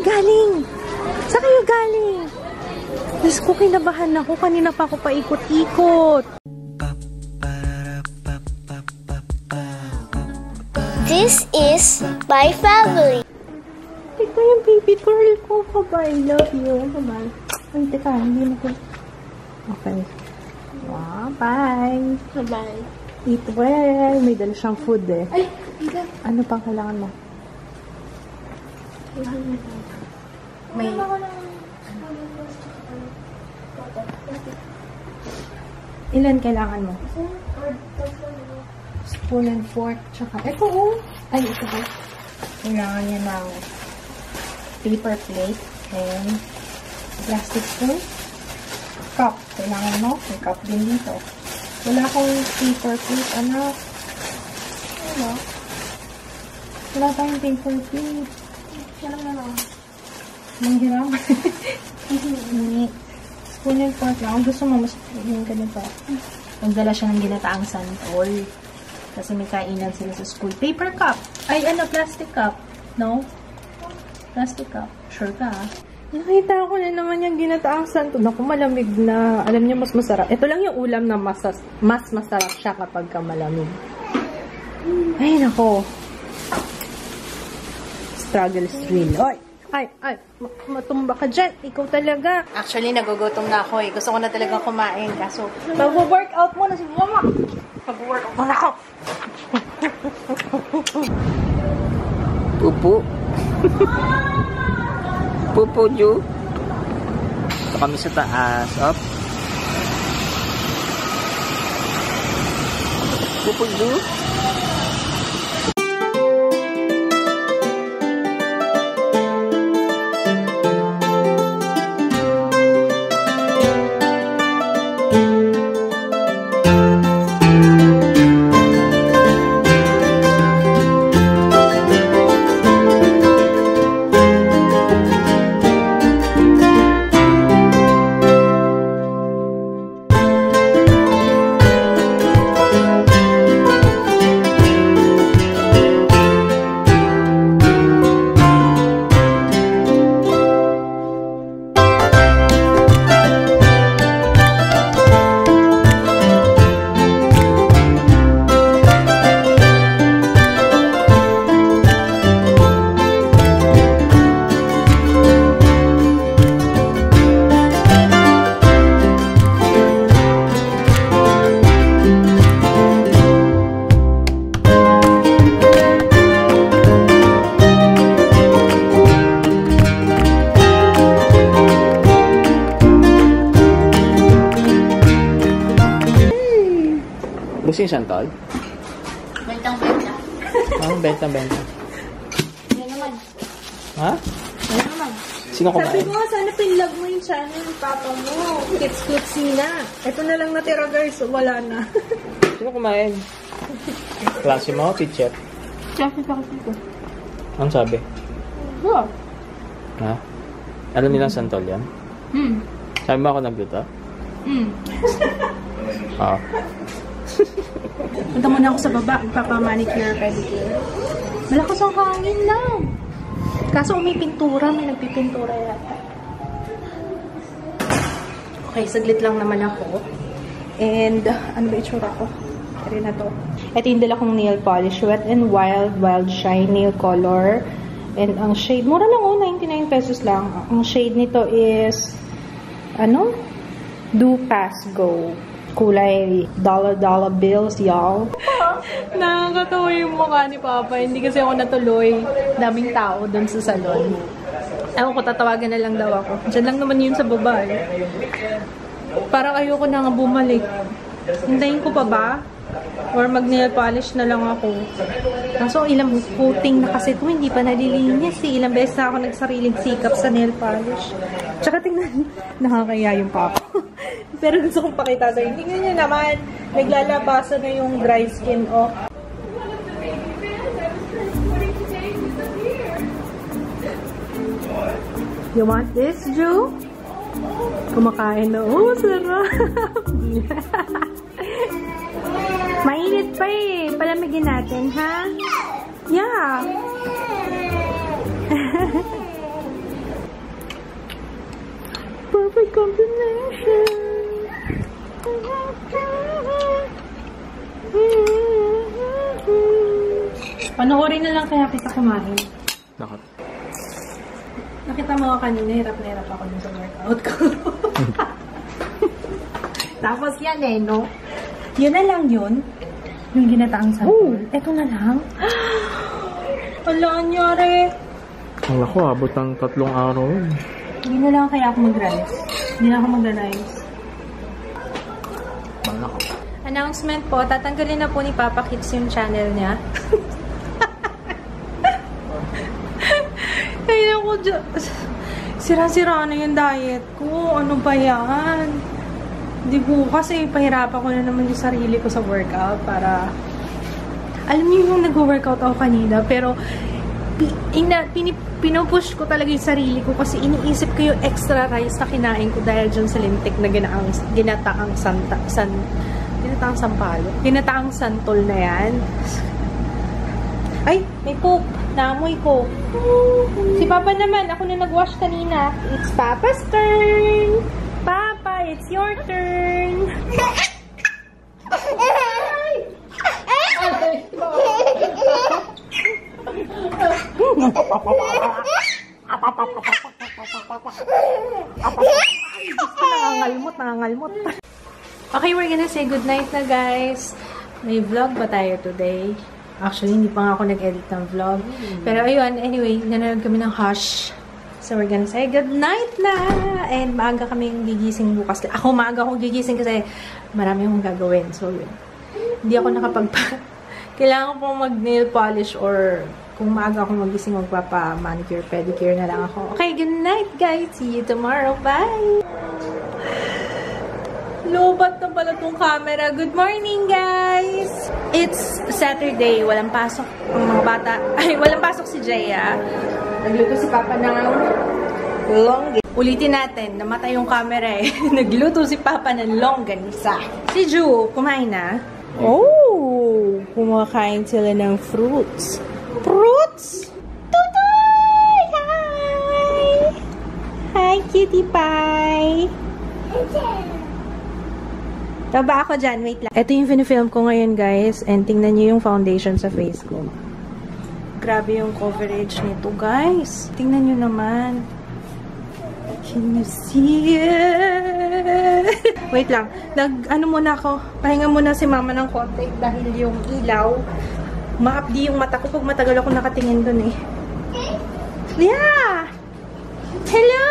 kayo galing? Saan kayo galing? Diyos ko, kinabahan ako. Kanina pa ako paikot-ikot. This is my family. Ito yung baby girl ko. Bye-bye. Love you. Bye-bye. Ay, teka. Hindi na ko. Okay. Wow, bye. Bye-bye. Eat well. May dala siyang food eh. Ay, ika. Ano pang kailangan mo? May... Ilan kailangan mo? Spoon and fork. Tsaka, ito oh. Ay, ito ba? Kailangan niya ng paper plate and plastic spoon. Cup. Kailangan mo. May cup din dito. Wala akong paper plate, anak. Ano? Wala tayong paper plate. Wala na lang. Manghiram. Spoon and fork lang. Kung gusto mo, mas yung ganito. Nagdala siya ng ginataang santol. Kasi may kainan sila sa school. Paper cup. Ay, ano, plastic cup. No? Plastic cup. Sure ka, ha? Nakita ko na naman yung ginataang santol. Naku, malamig na. Alam niyo, mas masarap. Ito lang yung ulam na mas masarap siya kapag ka malamig. Ay, nako. Struggle is real. Ay, matumba ka dyan. Ikaw talaga. Actually, nagugutom na ako eh. Gusto ko na talaga kumain. Kaso, mag-workout muna si mama. Mag-workout muna ako. Pupu. Pupu, Ju. Ito kami sa taas. Up. Pupu, Ju. Busing santol? Bentang-benta. Benta-benta. Yan naman. Ha? Yan naman. Sino kumain? Sabi ko nga, sana pinlog mo yung channel ng papa mo. Kits-kits na. Ito na lang natira guys. Wala na. Sino kumain? Klase mo, teacher? Chefit ako dito. Anong sabi? Wow. Ha? Alam nilang santol yan? Sabi mo ako nagluto? Oo. Punta muna ako sa baba. Magpapamanicure, pedicure. Malakas ang hangin lang. Kaso may pintura. May nagpipintura yata. Okay, saglit lang naman ako. And, ano ba itsura ko? Kaya na to. Ito yung dala kong nail polish. Wet n Wild Shine Nail Color. And ang shade, mura lang oh, 99 pesos lang. Ang shade nito is, ano? Do Pass Go. Kulay dollar bills, y'all. Nakakatawa yung mukha ni Papa. Hindi kasi ako natuloy. Daming tao dun sa salon. Ewan ko, tatawagan na lang daw ako. Diyan lang naman yun sa baba eh. Parang ayoko na nga bumalik. Hintayin ko pa ba? Or mag-nail polish na lang ako. Kaso ilang coating na kasi ito, hindi pa nalilinis eh. Ilang beses na ako nagsariling sikap sa nail polish. Tsaka tingnan, nakakaya yung Papa. Pero gusto kong pakita sa'yo. Tingnan nyo naman, naglalabasan na yung dry skin, oh. You want this, Ju? Kumakain na. Oh, sarap! Mainit pa eh. Palamigin natin, ha? Yeah! Panoorin na lang kaya kita kumain. Bakit? Nakita mo ako kanina, hirap na hirap ako dun sa workout ko. Tapos yan eh, no? Yun na lang yun. Yung ginataang santol. Ito na lang. Wala, anyari. Ang lako, abot ang 3 araw. Hindi na lang kaya ako mag-rice. Hindi na ako mag-rice. Malak. Announcement po, tatanggalin na po ni Papa Kids yung channel niya. Ay, ako dyan. Sira-sira na yung diet ko. Ano ba yan? Di po, kasi pahirapan ko na naman yung sarili ko sa workout para... Alam niyo yung nag-workout ako kanina, pero pinupush ko talaga yung sarili ko kasi iniisip ko yung extra rice na kinain ko dahil dyan sa lintik na ginataang sampalo. Ginataang santol na yan. Ay, may poop. Naamoy ko. Si Papa naman, ako na nag-wash kanina. It's Papa's turn. Papa, it's your turn. Nangangalmot. Okay, we're gonna say goodnight na, guys. May vlog ba tayo today? Actually, hindi pa nga ako nag-edit ng vlog. Pero ayun, anyway, nanonood kami ng Hush. So, we're gonna say goodnight na! And maaga kaming gigising bukas. Ako, maaga akong gigising kasi marami akong gagawin. So, yun. Hindi ako kailangan ko pong mag-nail polish or kung maaga akong magising magpapa-manicure, pedicure na lang ako. Okay, good night, guys! See you tomorrow. Bye! Lobat na pala tong camera. Good morning, guys! It's Saturday. Walang pasok ang mga bata. Ay, walang pasok si Jaya. Nagluto si Papa ng longganisa. Ulitin natin. Namatay yung camera eh. Nagluto si Papa ng longganisa. Si Ju, kumain na? Oh! Kumakain sila ng fruits. Fruits? Tutoy! Hi! Hi, cutie pie! Taba ako dyan. Wait lang. Ito yung film ko ngayon, guys. And tingnan nyo yung foundation sa face ko. Grabe yung coverage nito, guys. Tingnan nyo naman. Can you see it? Wait lang. Ano muna ako. Pahinga muna si mama ng konti dahil yung ilaw. Ma-updi yung mata ko pag matagal ako nakatingin dun eh. Yeah! Hello!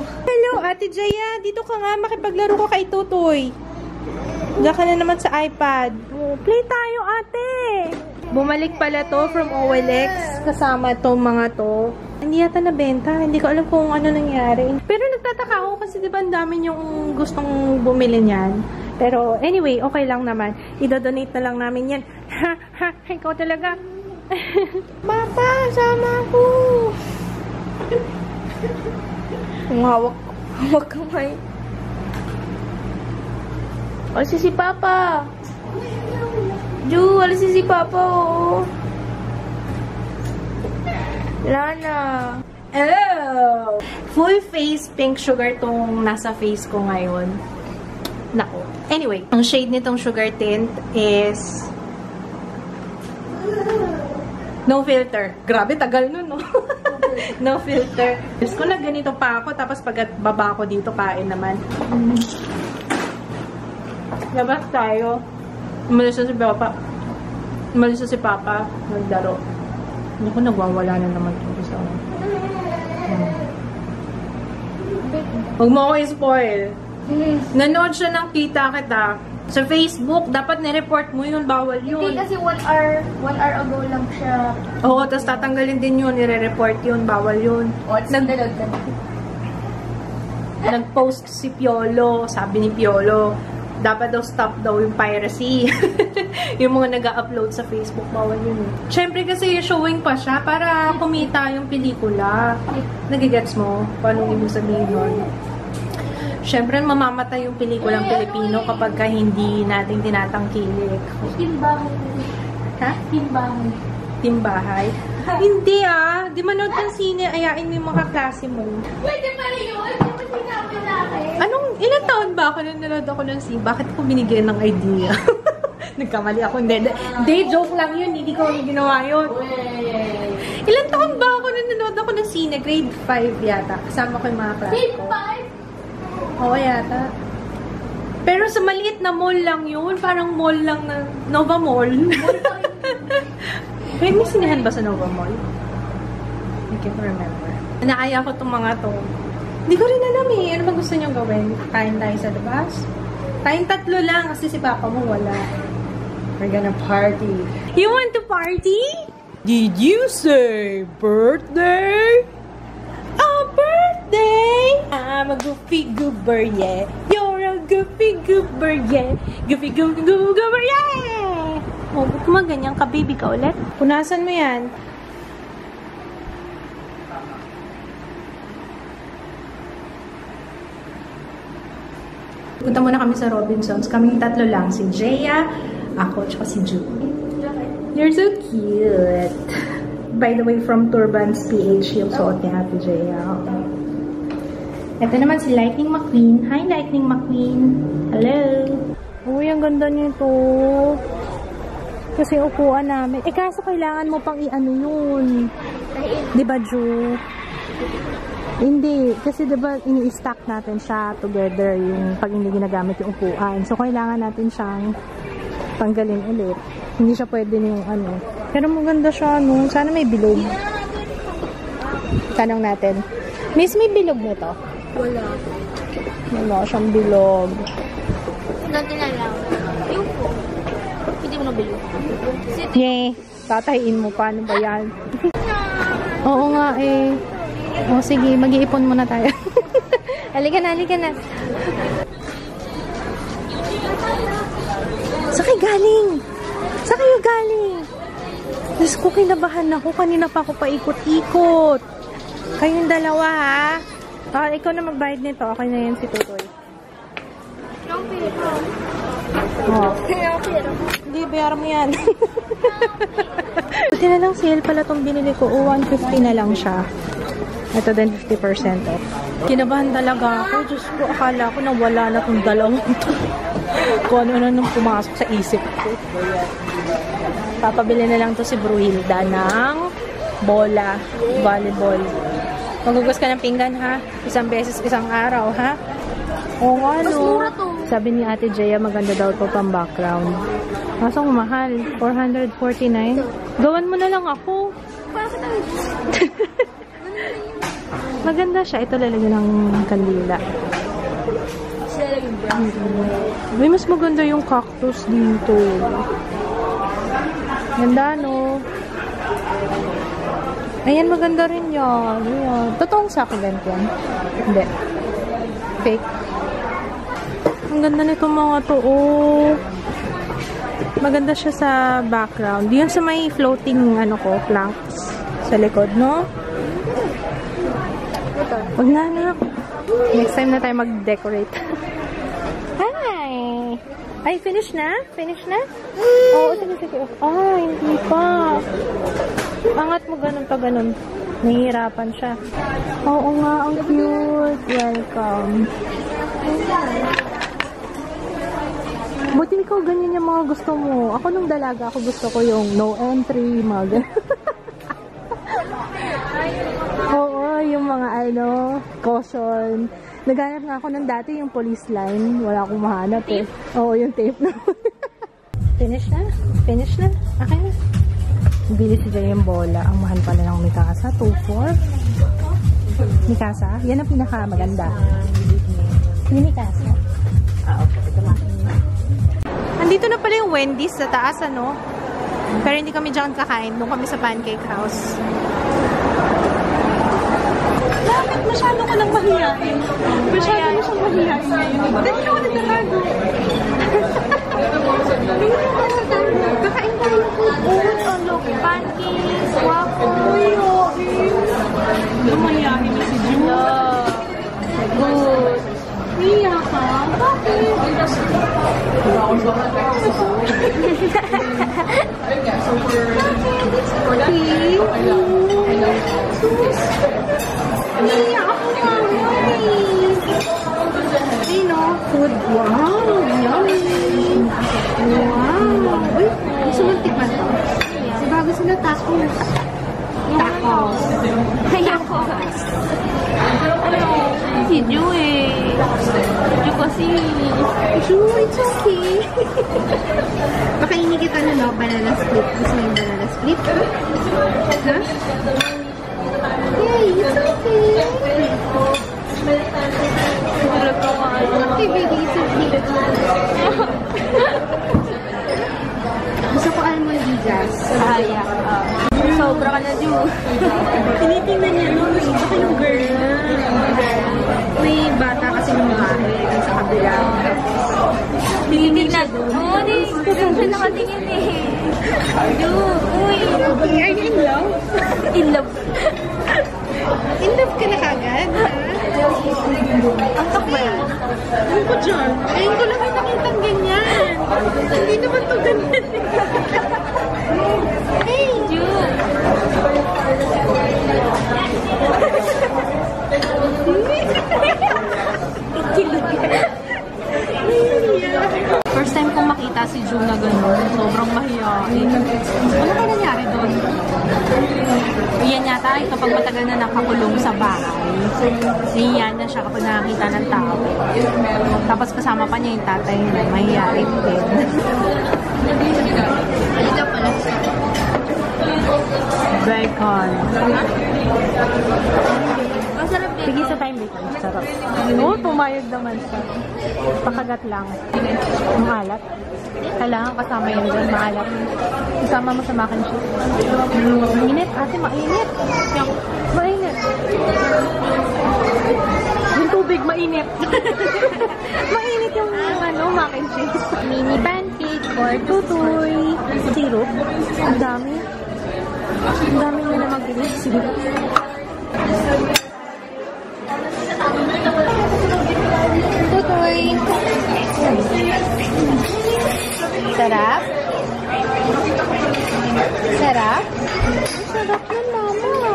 Hello, Ate Jaya. Dito ka nga. Makipaglaro ko kay Tutoy. Diyan ka na naman sa iPad. Oh, play tayo, ate! Bumalik pala to from OLX. Kasama itong mga to. Hindi yata nabenta. Hindi ko alam kung ano nangyari. Pero nagtataka ako kasi diba ang dami yung gustong bumili niyan. Pero anyway, okay lang naman. I-donate na lang namin yan. Ha! Ha! Ikaw talaga. Papa, sama ko! Kung hawak kamay. Alis si Papa. Ju, alis si Papa, oh. Lana. Oh! Full face pink sugar tong nasa face ko ngayon. Nako. Anyway, ang shade nitong sugar tint is no filter. Grabe, tagal nun, no? No filter. Gusto ko na ganito pa ako, tapos pag baba ko dito, kain naman. Labas tayo. Umalis na si Papa. Umalis na si Papa. Nagdaro. Hindi ko nagwawala na naman ito. Gusto ko. Huwag mo ako i-spoil. Nanood siya ng Kita Kita. Sa Facebook, dapat nireport mo yun. Bawal yun. Hindi kasi 1 hour ago lang siya. Oo, tapos tatanggalin din yun. Nire-report yun. Bawal yun. Nag-post si Piolo. Sabi ni Piolo, dapat daw stop daw yung piracy. Yung mga nag-upload sa Facebook, bawal yun. Siyempre kasi showing pa siya para kumita yung pelikula. Nagigets mo? Paano ibig sabihin yun? Siyempre, mamamatay yung pelikulang Pilipino kapag ka hindi natin tinatangkilik. Timbahay. Ha? Timbahay. Timbahay? Hindi ah. Di manood ng sine, ayain mo yung mga klase mo. Pwede pala yun. Ilang taon ba ako nung nanood ako ng C? Bakit ko binigyan ng idea? Nagkamali ako. Hindi, joke lang yun. Hindi ko ginawa yun. Ilang taon ba ako nung nanood ako ng Cine? Grade 5 yata. Kasama ko yung mga class ko. Grade 5? Oo, yata. Pero sa maliit na mall lang yun. Parang mall lang na Nova Mall. May sinihan ba sa Nova Mall? I can't remember. Naaya ko itong mga to. Hindi ko rin alam eh. Ano ba gusto niyong gawin? Kain tayo sa labas? Tayong tatlo lang kasi si papa mo wala. We're gonna party. You want to party? Did you say birthday? Oh, birthday! I'm a goofy goober, yeah. You're a goofy goober, yeah. Goofy goober, yeah! Oh, ba't mo ganyan ka, baby ka ulit? Punasan mo yan. Punta muna kami sa Robinsons. Kaming tatlo lang. Si Jaya, ako, tsaka si Julie. You're so cute. By the way, from Turbans PH yung suot ni Ate Jaya. Okay. Ito naman si Lightning McQueen. Hi, Lightning McQueen. Hello. Uy, ang ganda nito. Kasi upuan namin. Eh, kaso kailangan mo pang i-ano yun. Diba, Ju? Hindi. Kasi diba, ini-stack natin siya together yung pag hindi ginagamit yung upuan. So, kailangan natin siyang tanggalin ulit. Hindi siya pwede na yung ano. Pero maganda siya, no? Sana may bilog. Tanong natin. Miss, may bilog nito? Wala. Wala siyang bilog. Natin na lang. Yung po. Hindi mo na bilog. Yay! Tatayin mo. Paano ba yan? Oo nga eh. O sige, mag-iipon muna tayo. Halika na, halika na. Saan kayo galing? Saan kayo galing? Diyos ko, kinabahan ako. Kanina pa ako paikot-ikot. Kayong dalawa, ha? Ikaw na magbayad nito. Okay na yan si Tutoy. Oh. Hindi, bayaran mo yan. Buti na lang sale pala itong binili ko. 150 na lang siya. Ito din 50% off. Kinabahan talaga ako. Diyos ko, akala ko na wala na itong dalawang ito. Kung ano nang pumasok sa isip ko. Papabili na lang to si Bruhilda ng bola, volleyball. Magugas ka ng pinggan, ha? Isang beses, isang araw, ha? Oo nga, no? Sabi ni Ate Jaya, maganda daw to pang background. Masang mahal. 449. Gawan mo na lang ako. Maganda siya. Ito lalagyan ng kandila. May mas maganda yung cactus dito. Ganda, no? Ayan, maganda rin yan. Ayan. Totoong succulent yan. Hindi. Fake. Ang ganda nito mga to. Oh. Maganda siya sa background. Yun sa may floating, ano ko, planks. Sa likod, no? Wag na, anak. Next time na tayo mag-decorate. Hi! Ay, finish na? Finish na? Oo, sige, sige. Ah, hindi pa. Angat mo ganun pa ganun. Nahihirapan siya. Oo nga, ang cute. Welcome. Buti ikaw ganyan yung mga gusto mo. Ako nung dalaga, ako gusto ko yung no entry, mga ganun. Oo, yung mga ano, caution. Naghanap nga ako ng dati yung police line. Wala akong mahanap eh. Oo, yung tape na. Finish na? Finish na? Okay na. Bili si Jay yung bola. Ang mahal pala ng Mikasa. 2.4. Mikasa? Yan ang pinakamaganda. Yung Mikasa. Okay. Ito na. Andito na pala yung Wendy's sa taas, ano? Pero hindi kami dyan kakain. Doon kami sa Pancake House. Bakit masyado ko lang mahihain? Masyado mo siyang mahihain ngayon. Dahil ako nagtatago. Kakain tayo ng food. Look, pancakes, waffles. Lumayahin na si June. Good. Niya ka? Bakit? Niya ako nga. food. Wow! Yummy! Wow! Uy, gusto mong tikman to? Kasi bago sila tacos. Tacos. Tacos. Si Ju eh. Ju kasi. Ju, it's okay. Pakainin kita na, no? Banana split. Gusto mo yung banana split? Ha? Yay, it's okay. Okay, baby, it's okay. Gusto ko almondigas. Yeah. Sobra ka na, Ju. Tinitingnan niya, no? Baka yung girl na. May bata kasi ng bahay sa kabila. Tinitingnan. Oo, siya nakatingin eh. Ju, uy. Okay, are you in love? In love. In love ka na kagad? Ang tok ba yan? Ano ko dyan? Ayun ko lang may nakitang ganyan. Hindi naman to ganyan. Hey, Ju. First time kong makita si Ju na gano'n. Sobrang mahiyain. Ano ka nangyari doon? Yan yata ay kapag matagal na nakakulong sa bahay. Nahihiyan na siya kapag nakakita ng tao. Tapos kasama pa niya yung tatay niya. Mahihiyain din. Alita pala. Bacon. Masarap din. Sige sa time bacon. Sarap. Oo, pumayag naman siya. Pakagat lang. Maalat. Kailangan kasama yun dyan. Maalat. Kasama mo sa mac and cheese. Mainit. Ate, mainit. Mainit. Yung tubig, mainit. Mainit yung mac and cheese. Mini pancake or tutoy. Syrup. Ang dami. Ang dami nyo na mag-bilis. Syrup. Tutoy. Sarap. Sarap. Sarap na, mama.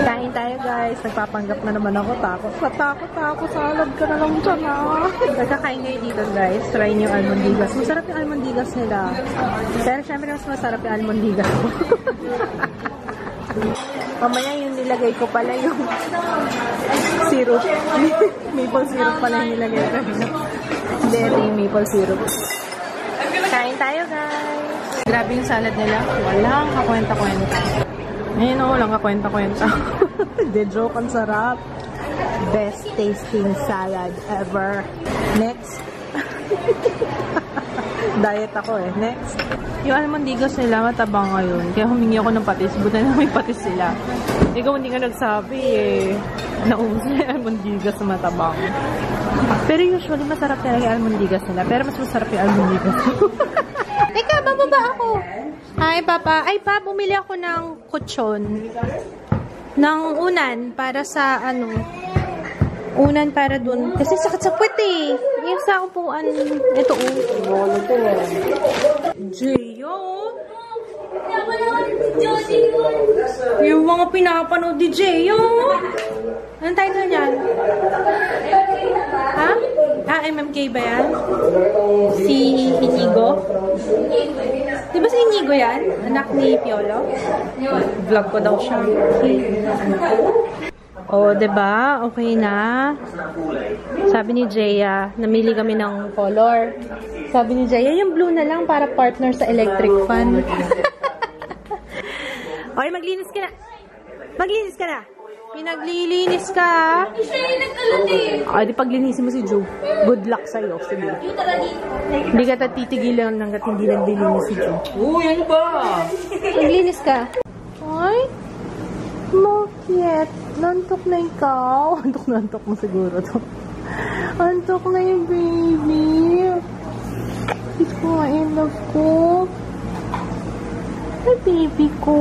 Kain tayo, guys. Nagpapanggap na naman ako. Takot ako. Salad ka na lang dyan, ha. Nagkakain kayo dito, guys. Try niyo yung almondigas. Masarap yung almondigas nila. Pero syempre, mas masarap yung almondigas ko. Mamaya yung nilagay ko pala yung syrup. Maple syrup pala yung nilagay ko. Hindi, ito yung maple syrup. Kain tayo, guys. Grabe yung salad nila. Walang kakwenta-kwenta. Ayun o, walang kakwenta-kwenta. Hindi, joke, ang sarap. Best tasting salad ever. Next. Diet ako eh. Next. Yung almondigas nila matabang ngayon. Kaya humingi ako ng patis. Buta na may patis sila. Ikaw hindi ka nagsabi eh. Naubos na yung almondigas na matabang. Pero usually masarap talaga yung almondigas nila. Pero mas masarap yung almondigas. Teka, bababa ako. Hi, Papa. Ay, Pa, bumili ako ng kutsyon. Ng unan para sa ano. Unan para dun. Kasi sakit sa puwet eh. Yung sa upuan. Ito oh. Gio. Yung mga pinapanood ni Gio. Anong title niyan? Ha? Ah, MMK ba yan? Si Inigo? Di ba si Inigo yan? Anak ni Piolo? Vlog ko daw siya. Oh, diba? Okay na. Sabi ni Jaya, namili kami ng color. Sabi ni Jaya, yung blue na lang para partner sa electric fan. Okay, maglinis ka na. Maglinis ka na. Pinaglilinis ka. Siya yung nagkalat eh. Ay, di paglinisin mo si Joe. Good luck sa'yo. Sige. Yung tala dito. Hindi ka tatigilan hanggat hindi naglilinis si Joe. Uy, ano ba? Maglinis ka. Ay, bakit? Nantok na ikaw. Antok mo siguro to. Antok na yung baby. Kiss ko nga in love ko. Ay, baby ko.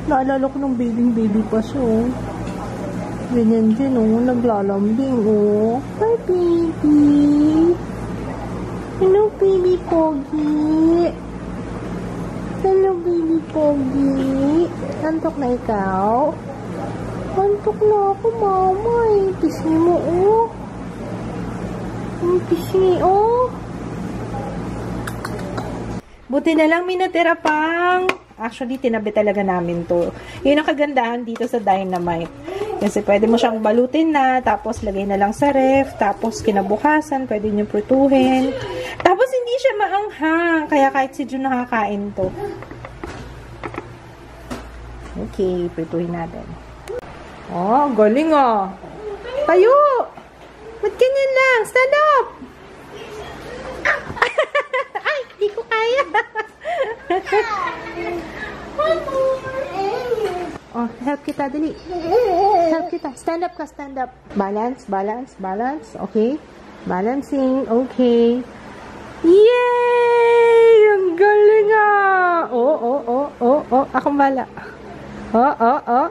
Naalala ko ng baby pa siya, oh. Ganyan din, oh. Naglalambing, oh. Hi, baby. Hello, baby Pogi. Hello, baby Pogi. Antok na ikaw? Antok na ako, mama, eh. Pisngi mo, oh. Ang pisngi, oh. Buti na lang may natira pang. Actually, tinabi talaga namin to. Yun ang kagandahan dito sa Dynamite. Kasi pwede mo siyang balutin na, tapos lagay na lang sa ref, tapos kinabukasan, pwede nyo prutuhin. Tapos hindi siya maanghang. Kaya kahit si Jun nakakain to. Okay, prutuhin natin. Oh, galing ah. Tayo! Ba't ganyan lang? Stand up! Ay, hindi ko kaya. Oh, help kita, dali. Help kita. Stand up ka, stand up. Balance, balance, balance. Okay. Balancing. Okay. Yay! Ang galing ah! Oh, oh, oh, oh, oh. Akong bala. Oh, oh, oh.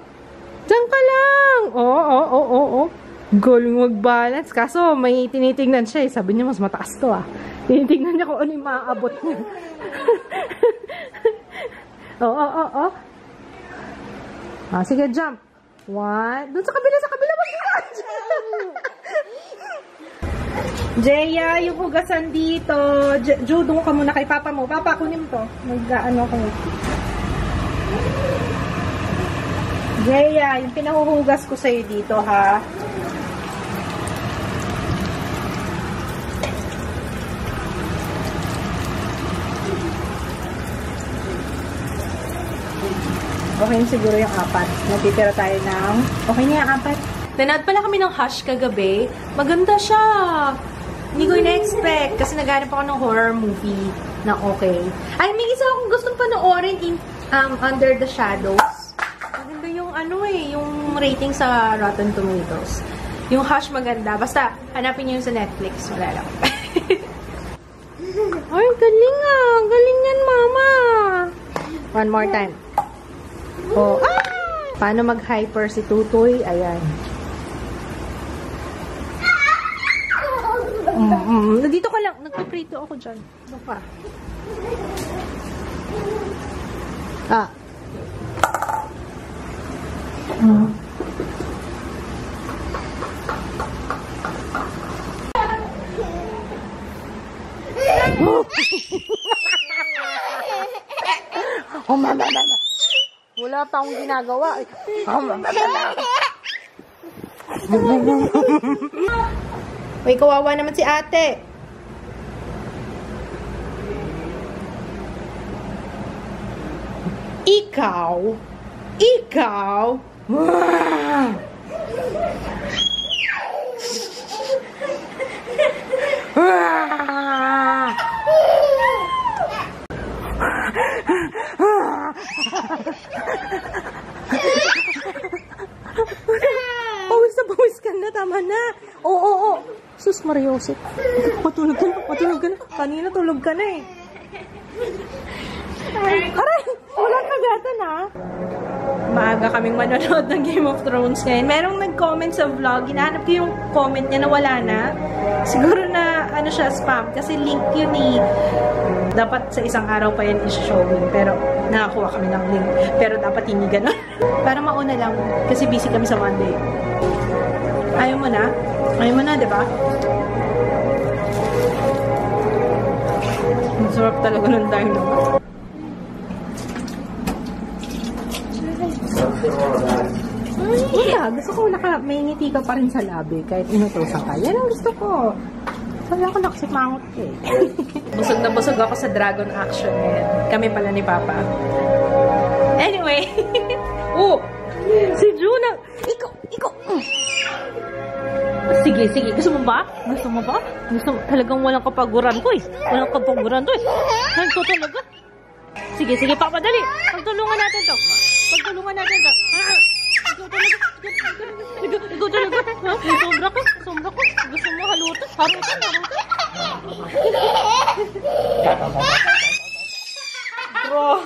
Diyan ka lang. Oh, oh, oh, oh, oh. Galing mag-balance. Kaso, may tinitingnan siya eh. Sabi niya, mas mataas to ah. Tinitingnan niya kung ano yung maaabot niya. Oh, oh, oh, oh. Ah, sige, jump. One. Doon sa kabila, mag-jump. Jeya, yung hugasan dito. Jo, doon ka muna kay papa mo. Papa, kunin to. Mag-ano ko. Jeya, yung pinahuhugas ko sa'yo dito, ha? Okay siguro yung 4. Natitira tayo ng... Okay na yung 4. Nanood pala kami ng Hush kagabi. Maganda siya. Hindi ko ina-expect. Kasi naghanap ako ng horror movie na okay. Ay, may isa akong gustong panoorin in Under the Shadows. Maganda yung yung rating sa Rotten Tomatoes. Yung Hush maganda. Basta, hanapin niyo yung sa Netflix. Wala lang. Ay, galing ah. Galing yan, mama. One more time. Oh, paano mag-hyper si Tutoy? Ayan. Dito ka lang. Nagpiprito ako dyan. Ano pa? Ah. Oh, mama. Wala pa akong ginagawa. Uy, kawawa naman si ate. Ikaw. Pawis ka na, tama na. Oo. Sus, Mariosip. Matulog ka na. Kanina tulog ka na eh. Aray, walang kagatan ha. Maaga kaming manonood ng Game of Thrones ngayon. Merong nag-comment sa vlog. Hinahanap ko yung comment niya na wala na. Siguro na siya, spam. Kasi link yun eh. Dapat sa isang araw pa yan i-showing. Pero nakakuha kami ng link. Pero dapat hindi ganun. Para mauna lang. Kasi busy kami sa Monday. Ayaw mo na? Ayaw mo na, diba? Ang sarap talaga ng dino. Wala, gusto ko may ngiti ka pa rin sa labi kahit inutusan ka. Yan ang gusto ko. Wala ko nakasimangot eh. Busog na busog ako sa dragon action ngayon. Kami pala ni Papa. Anyway. Oh! Si Juna! Ikaw! Sige. Gusto mo ba? Talagang walang kapaguran ko eh. Ay, ko talaga. Sige, Papa, dali. Pagtulungan natin to. Ikaw talaga. Sombra ko. Gusto mo halutan. Bro.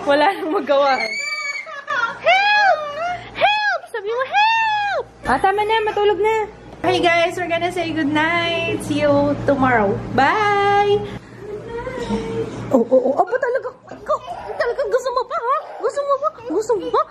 Wala nang magawa. Help! Sabi mo, help! Tama na. Matulog na. Hey guys, we're gonna say good night. See you tomorrow. Bye! Oh, aba talaga. Ikaw, talaga gusto mo pa, ha? Gusto mo ba?